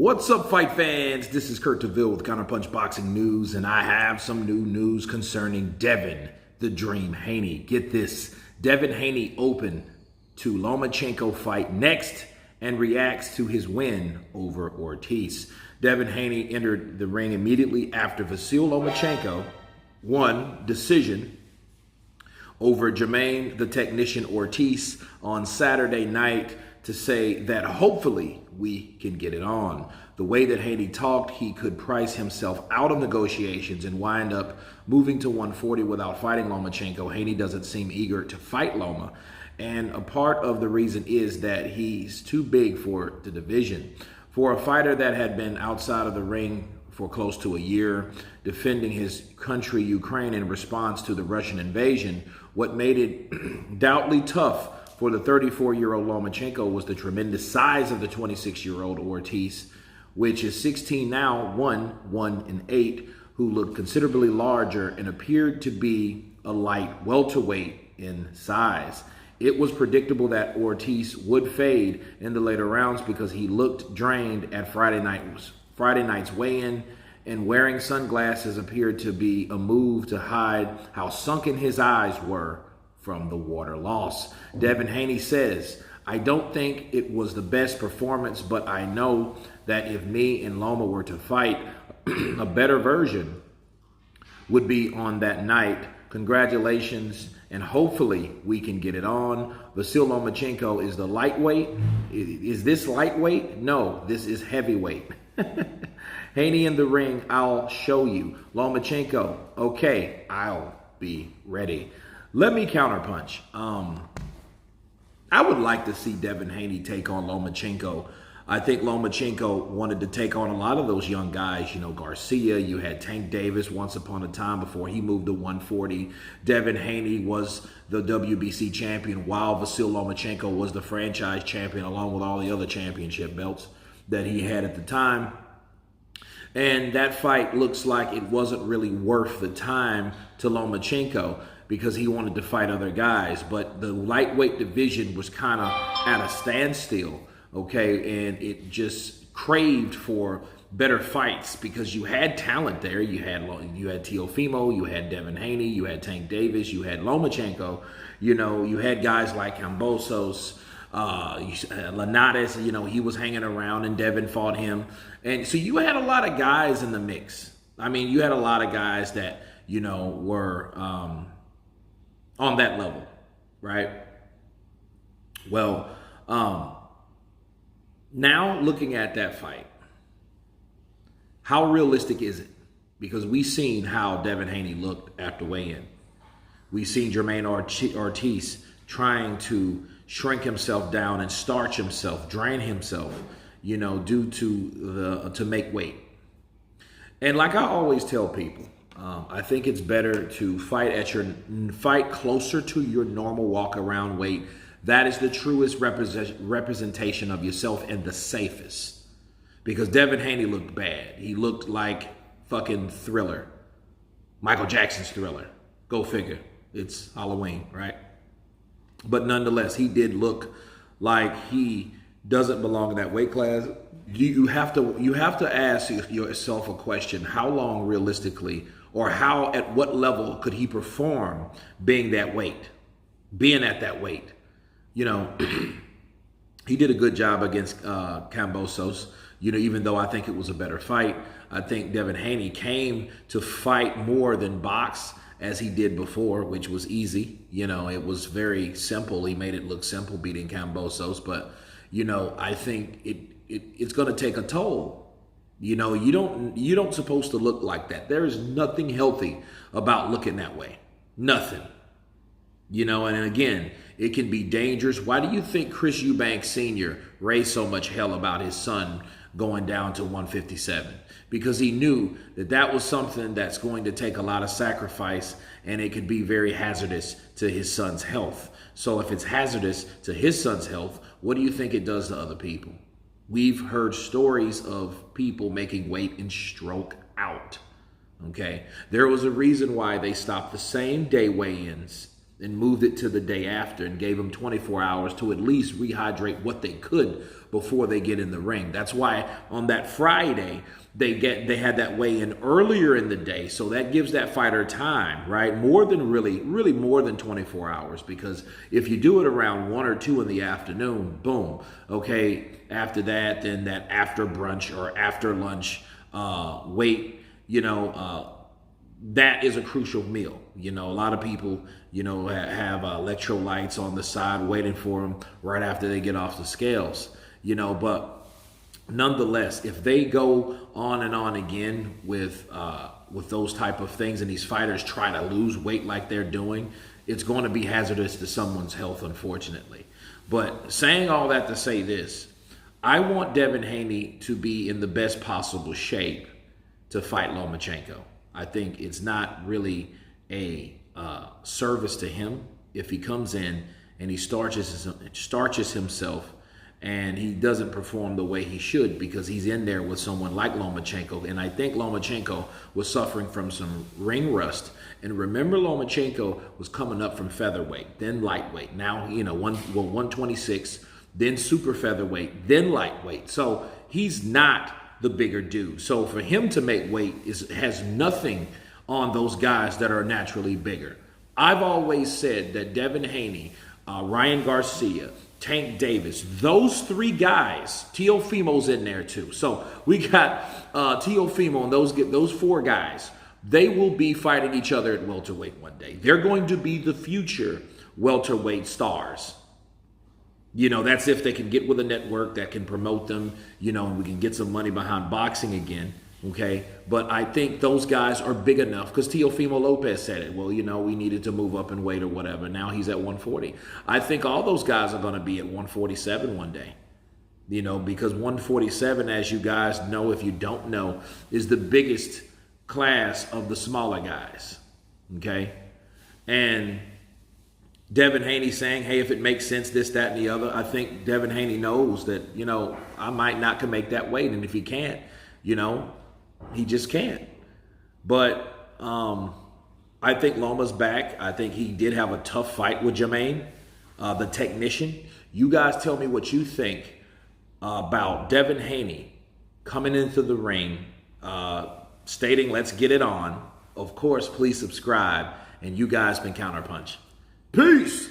What's up, fight fans? This is Kurt DeVille with Counterpunch Boxing News, and I have some new news concerning Devin, the Dream Haney. Get this, Devin Haney open to Lomachenko fight next and reacts to his win over Ortiz. Devin Haney entered the ring immediately after Vasyl Lomachenko won decision over Jermaine the Technician Ortiz on Saturday night to say that hopefully we can get it on. The way that Haney talked, he could price himself out of negotiations and wind up moving to 140 without fighting Lomachenko. Haney doesn't seem eager to fight Loma. And a part of the reason is that he's too big for the division. For a fighter that had been outside of the ring for close to a year, defending his country, Ukraine, in response to the Russian invasion, what made it doubly tough for the 34-year-old Lomachenko was the tremendous size of the 26-year-old Ortiz, which is 16 now, 1-1-8, who looked considerably larger and appeared to be a light welterweight in size. It was predictable that Ortiz would fade in the later rounds because he looked drained at Friday night's weigh-in, and wearing sunglasses appeared to be a move to hide how sunken his eyes were from the water loss. Devin Haney says, "I don't think it was the best performance, but I know that if me and Loma were to fight, a better version would be on that night. Congratulations, and hopefully we can get it on." Vasyl Lomachenko is the lightweight. Is this lightweight? No, this is heavyweight. Haney in the ring, "I'll show you." Lomachenko, "Okay, I'll be ready." Let me counterpunch. I would like to see Devin Haney take on Lomachenko. I think Lomachenko wanted to take on a lot of those young guys. You know, Garcia, you had Tank Davis once upon a time before he moved to 140. Devin Haney was the WBC champion while Vasyl Lomachenko was the franchise champion, along with all the other championship belts that he had at the time. And that fight looks like it wasn't really worth the time to Lomachenko because he wanted to fight other guys. But the lightweight division was kind of at a standstill, okay? And it just craved for better fights because you had talent there. You had Teofimo, you had Devin Haney, you had Tank Davis, you had Lomachenko. You know, you had guys like Cambosos, Linares, you know, he was hanging around and Devin fought him. And so you had a lot of guys in the mix. I mean, you had a lot of guys that, you know, were on that level, right? Well, now looking at that fight, how realistic is it? Because we've seen how Devin Haney looked after weigh-in. We've seen Jermaine Ortiz trying to shrink himself down and starch himself, drain himself, you know, due to make weight. And like I always tell people, I think it's better to fight closer to your normal walk around weight. That is the truest representation of yourself and the safest. Because Devin Haney looked bad. He looked like fucking Thriller. Michael Jackson's Thriller. Go figure. It's Halloween, right? But nonetheless, he did look like he doesn't belong in that weight class. You have to ask yourself a question: how long realistically, or at what level could he perform being that weight, being at that weight? You know, he did a good job against Cambosos. You know, even though I think it was a better fight, I think Devin Haney came to fight more than box, as he did before, which was easy. You know, it was very simple. He made it look simple beating Cambosos, but, you know, I think it's going to take a toll. You know, you don't supposed to look like that. There is nothing healthy about looking that way. Nothing. You know, and again, it can be dangerous. Why do you think Chris Eubanks Sr. raised so much hell about his son going down to 157? Because he knew that that was something that's going to take a lot of sacrifice, and it could be very hazardous to his son's health. So if it's hazardous to his son's health, what do you think it does to other people? We've heard stories of people making weight and stroke out, okay? There was a reason why they stopped the same day weigh-ins and moved it to the day after and gave them 24 hours to at least rehydrate what they could before they get in the ring. That's why on that Friday they had that weigh-in earlier in the day, so that gives that fighter time, right? More than really more than 24 hours, because if you do it around 1 or 2 in the afternoon, boom, okay, after that, then that after brunch or after lunch weight, that is a crucial meal. A lot of people, have electrolytes on the side waiting for them right after they get off the scales, but nonetheless, if they go on and on again with those type of things, and these fighters try to lose weight like they're doing, it's going to be hazardous to someone's health, unfortunately. But saying all that to say this, I want Devin Haney to be in the best possible shape to fight Lomachenko. I think it's not really a service to him if he comes in and he starches himself and he doesn't perform the way he should, because he's in there with someone like Lomachenko. And I think Lomachenko was suffering from some ring rust. And remember, Lomachenko was coming up from featherweight, then lightweight. Now, 126, then super featherweight, then lightweight. So he's not the bigger dude. So for him to make weight has nothing on those guys that are naturally bigger. I've always said that Devin Haney, Ryan Garcia, Tank Davis, those 3 guys, Teofimo's in there too. So we got Teofimo and those 4 guys. They will be fighting each other at welterweight one day. They're going to be the future welterweight stars. That's if they can get with a network that can promote them, and we can get some money behind boxing again, okay? But I think those guys are big enough, because Teofimo Lopez said it. Well, we needed to move up in weight or whatever. Now he's at 140. I think all those guys are going to be at 147 one day, because 147, as you guys know, if you don't know, is the biggest class of the smaller guys, okay? And Devin Haney saying, hey, if it makes sense, this, that, and the other. I think Devin Haney knows that, I might not can make that weight. And if he can't, he just can't. But I think Loma's back. I think he did have a tough fight with Jermaine, the technician. You guys tell me what you think about Devin Haney coming into the ring, stating, let's get it on. Of course, please subscribe. And you guys been Counterpunch. Peace.